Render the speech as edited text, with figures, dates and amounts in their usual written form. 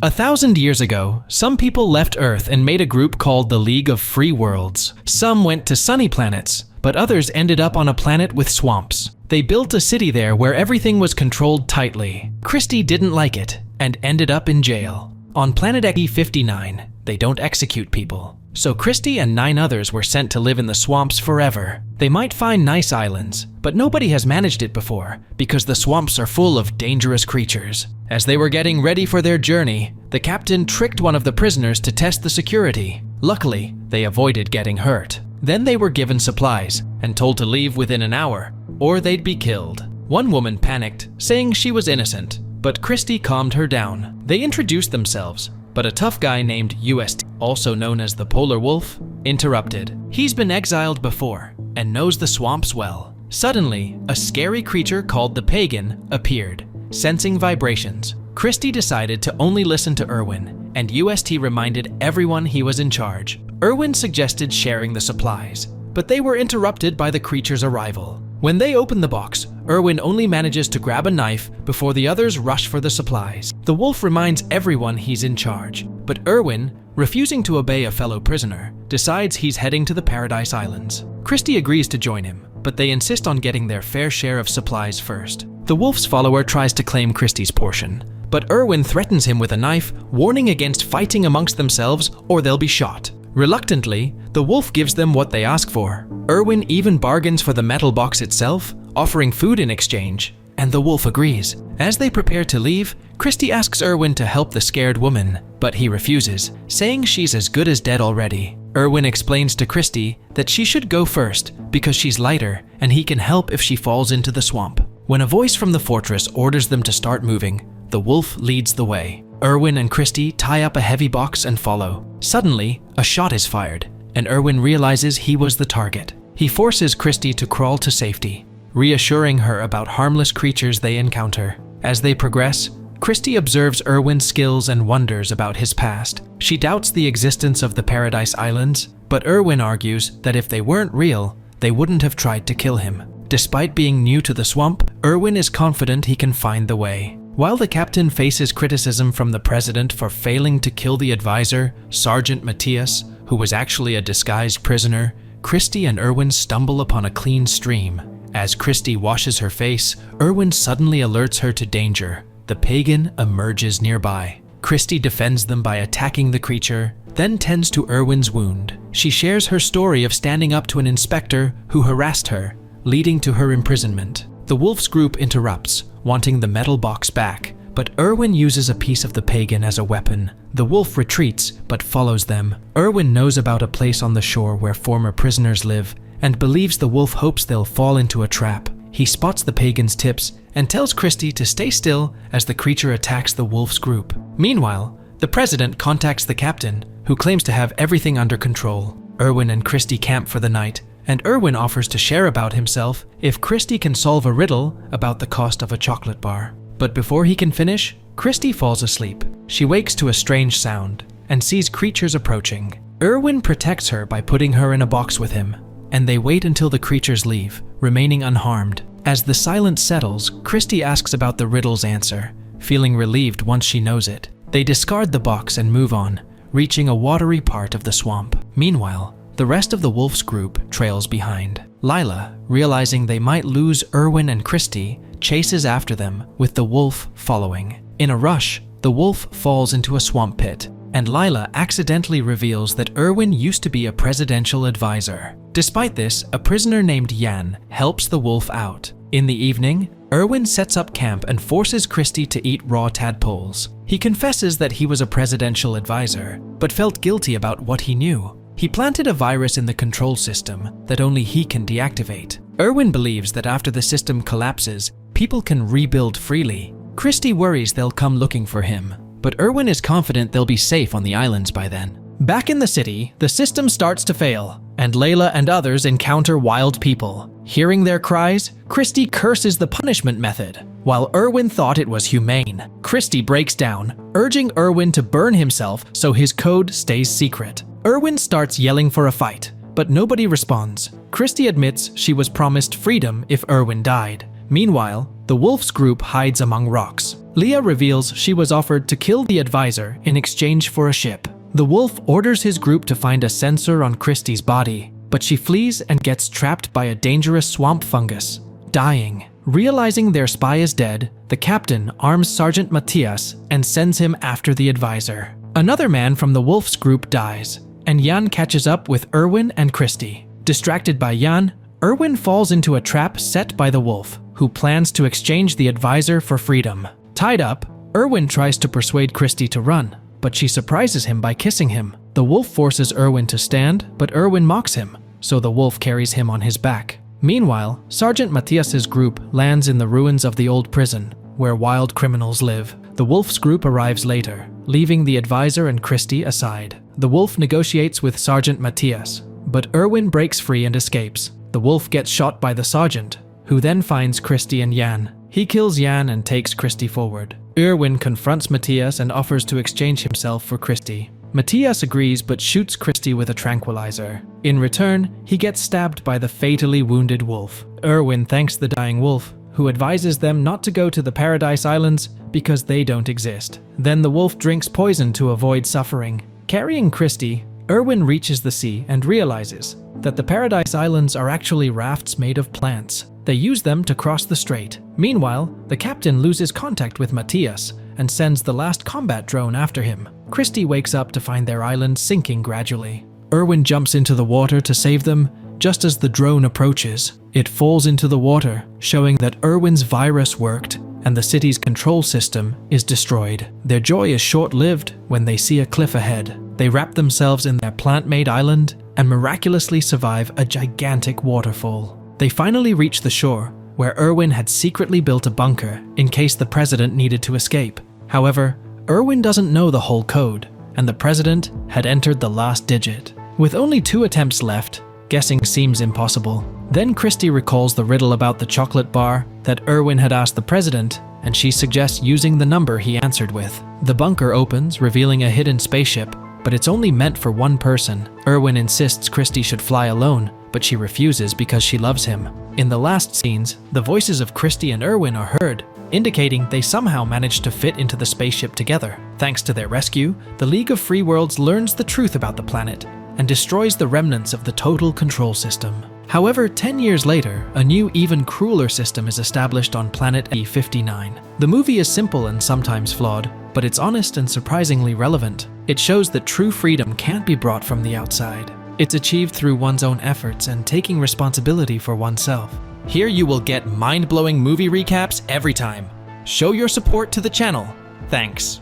1,000 years ago, some people left Earth and made a group called the League of Free Worlds. Some went to sunny planets, but others ended up on a planet with swamps. They built a city there where everything was controlled tightly. Christy didn't like it and ended up in jail. On planet E59, they don't execute people. So Christy and 9 others were sent to live in the swamps forever. They might find nice islands, but nobody has managed it before because the swamps are full of dangerous creatures. As they were getting ready for their journey, the captain tricked one of the prisoners to test the security. Luckily, they avoided getting hurt. Then they were given supplies and told to leave within an hour, or they'd be killed. One woman panicked, saying she was innocent, but Christy calmed her down. They introduced themselves, but a tough guy named UST, also known as the Polar Wolf, interrupted. He's been exiled before and knows the swamps well. Suddenly, a scary creature called the Pagan appeared, sensing vibrations. Christy decided to only listen to Irwin, and UST reminded everyone he was in charge. Irwin suggested sharing the supplies, but they were interrupted by the creature's arrival. When they open the box, Irwin only manages to grab a knife before the others rush for the supplies. The wolf reminds everyone he's in charge, but Irwin, refusing to obey a fellow prisoner, decides he's heading to the Paradise Islands. Christy agrees to join him, but they insist on getting their fair share of supplies first. The wolf's follower tries to claim Christy's portion, but Irwin threatens him with a knife, warning against fighting amongst themselves or they'll be shot. Reluctantly, the wolf gives them what they ask for. Irwin even bargains for the metal box itself, offering food in exchange, and the wolf agrees. As they prepare to leave, Christy asks Irwin to help the scared woman, but he refuses, saying she's as good as dead already. Irwin explains to Christy that she should go first because she's lighter and he can help if she falls into the swamp. When a voice from the fortress orders them to start moving, the wolf leads the way. Irwin and Christy tie up a heavy box and follow. Suddenly, a shot is fired, and Irwin realizes he was the target. He forces Christy to crawl to safety, reassuring her about harmless creatures they encounter. As they progress, Christy observes Irwin's skills and wonders about his past. She doubts the existence of the Paradise Islands, but Irwin argues that if they weren't real, they wouldn't have tried to kill him. Despite being new to the swamp, Irwin is confident he can find the way. While the captain faces criticism from the president for failing to kill the advisor, Sergeant Matthias, who was actually a disguised prisoner, Christy and Irwin stumble upon a clean stream. As Christy washes her face, Irwin suddenly alerts her to danger. The pagan emerges nearby. Christy defends them by attacking the creature, then tends to Irwin's wound. She shares her story of standing up to an inspector who harassed her, leading to her imprisonment. The wolf's group interrupts, wanting the metal box back, but Irwin uses a piece of the pagan as a weapon. The wolf retreats, but follows them. Irwin knows about a place on the shore where former prisoners live, and believes the wolf hopes they'll fall into a trap. He spots the pagan's tips and tells Christy to stay still as the creature attacks the wolf's group. Meanwhile, the president contacts the captain, who claims to have everything under control. Irwin and Christy camp for the night, and Irwin offers to share about himself if Christy can solve a riddle about the cost of a chocolate bar. But before he can finish, Christy falls asleep. She wakes to a strange sound and sees creatures approaching. Irwin protects her by putting her in a box with him, and they wait until the creatures leave, remaining unharmed. As the silence settles, Christy asks about the riddle's answer, feeling relieved once she knows it. They discard the box and move on, reaching a watery part of the swamp. Meanwhile, the rest of the wolf's group trails behind. Lila, realizing they might lose Irwin and Christy, chases after them, with the wolf following. In a rush, the wolf falls into a swamp pit, and Lila accidentally reveals that Irwin used to be a presidential advisor. Despite this, a prisoner named Yan helps the wolf out. In the evening, Irwin sets up camp and forces Christy to eat raw tadpoles. He confesses that he was a presidential advisor, but felt guilty about what he knew. He planted a virus in the control system that only he can deactivate. Irwin believes that after the system collapses, people can rebuild freely. Christy worries they'll come looking for him, but Irwin is confident they'll be safe on the islands by then. Back in the city, the system starts to fail, and Layla and others encounter wild people. Hearing their cries, Christy curses the punishment method. While Irwin thought it was humane, Christy breaks down, urging Irwin to burn himself so his code stays secret. Irwin starts yelling for a fight, but nobody responds. Christy admits she was promised freedom if Irwin died. Meanwhile, the wolf's group hides among rocks. Leah reveals she was offered to kill the advisor in exchange for a ship. The wolf orders his group to find a sensor on Christie's body, but she flees and gets trapped by a dangerous swamp fungus, dying. Realizing their spy is dead, the captain arms Sergeant Matthias and sends him after the advisor. Another man from the wolf's group dies, and Jan catches up with Irwin and Christie. Distracted by Jan, Irwin falls into a trap set by the wolf, who plans to exchange the advisor for freedom. Tied up, Irwin tries to persuade Christie to run, but she surprises him by kissing him. The wolf forces Irwin to stand, but Irwin mocks him, so the wolf carries him on his back. Meanwhile, Sergeant Matthias's group lands in the ruins of the old prison, where wild criminals live. The wolf's group arrives later, leaving the advisor and Christie aside. The wolf negotiates with Sergeant Matthias, but Irwin breaks free and escapes. The wolf gets shot by the sergeant, who then finds Christie and Jan. He kills Jan and takes Christie forward. Irwin confronts Matthias and offers to exchange himself for Christie. Matthias agrees but shoots Christie with a tranquilizer. In return, he gets stabbed by the fatally wounded wolf. Irwin thanks the dying wolf, who advises them not to go to the Paradise Islands because they don't exist. Then the wolf drinks poison to avoid suffering. Carrying Christie, Irwin reaches the sea and realizes that the Paradise Islands are actually rafts made of plants. They use them to cross the strait. Meanwhile, the captain loses contact with Matthias and sends the last combat drone after him. Christie wakes up to find their island sinking gradually. Irwin jumps into the water to save them just as the drone approaches. It falls into the water, showing that Irwin's virus worked and the city's control system is destroyed. Their joy is short-lived when they see a cliff ahead. They wrap themselves in their plant-made island and miraculously survive a gigantic waterfall. They finally reach the shore, where Irwin had secretly built a bunker in case the president needed to escape. However, Irwin doesn't know the whole code, and the president had entered the last digit. With only 2 attempts left, guessing seems impossible. Then Christie recalls the riddle about the chocolate bar that Irwin had asked the president, and she suggests using the number he answered with. The bunker opens, revealing a hidden spaceship, but it's only meant for one person. Irwin insists Christie should fly alone, but she refuses because she loves him. In the last scenes, the voices of Christie and Irwin are heard, indicating they somehow managed to fit into the spaceship together. Thanks to their rescue, the League of Free Worlds learns the truth about the planet and destroys the remnants of the total control system. However, 10 years later, a new, even crueler system is established on planet E59. The movie is simple and sometimes flawed, but it's honest and surprisingly relevant. It shows that true freedom can't be brought from the outside. It's achieved through one's own efforts and taking responsibility for oneself. Here you will get mind-blowing movie recaps every time. Show your support to the channel. Thanks.